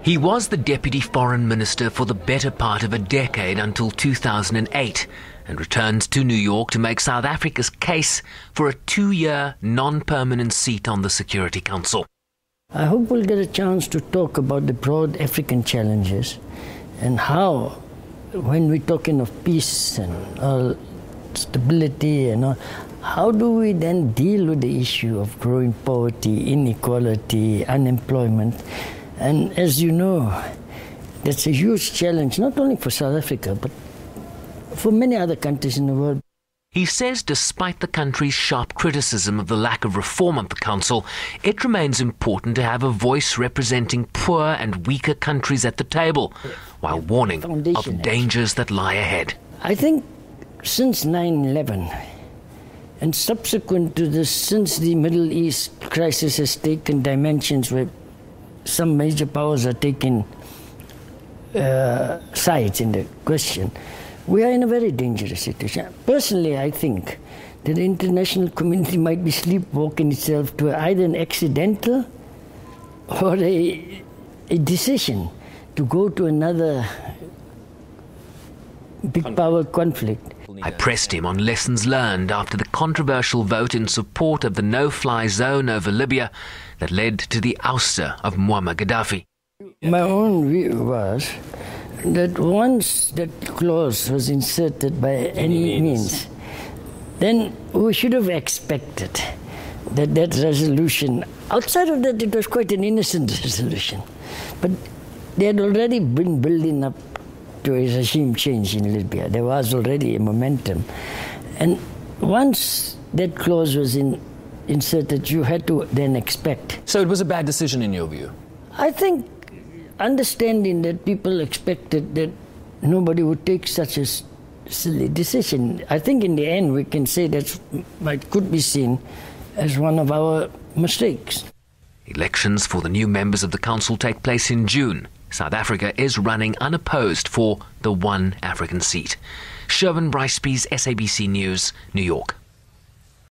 He was the Deputy Foreign Minister for the better part of a decade until 2008 and returned to New York to make South Africa's case for a 2-year non-permanent seat on the Security Council. I hope we'll get a chance to talk about the broad African challenges and how, when we're talking of peace and stability and all, how do we then deal with the issue of growing poverty, inequality, unemployment? And as you know, that's a huge challenge, not only for South Africa, but for many other countries in the world. He says despite the country's sharp criticism of the lack of reform at the Council, it remains important to have a voice representing poor and weaker countries at the table, while warning of dangers that lie ahead. I think since 9/11, and subsequent to this, since the Middle East crisis has taken dimensions where some major powers are taking sides in the question, we are in a very dangerous situation. Personally, I think that the international community might be sleepwalking itself to either an accidental or a decision to go to another big power conflict. I pressed him on lessons learned after the controversial vote in support of the no-fly zone over Libya that led to the ouster of Muammar Gaddafi. My own view was that once that clause was inserted by any means, then we should have expected that that resolution, outside of that it was quite an innocent resolution, but they had already been building up to a regime change in Libya. There was already a momentum. And once that clause was inserted, you had to then expect. So it was a bad decision in your view? I think understanding that people expected that nobody would take such a silly decision, I think in the end we can say that could be seen as one of our mistakes. Elections for the new members of the Council take place in June. South Africa is running unopposed for the one African seat. Sherwin Bryce-Piese, SABC News, New York.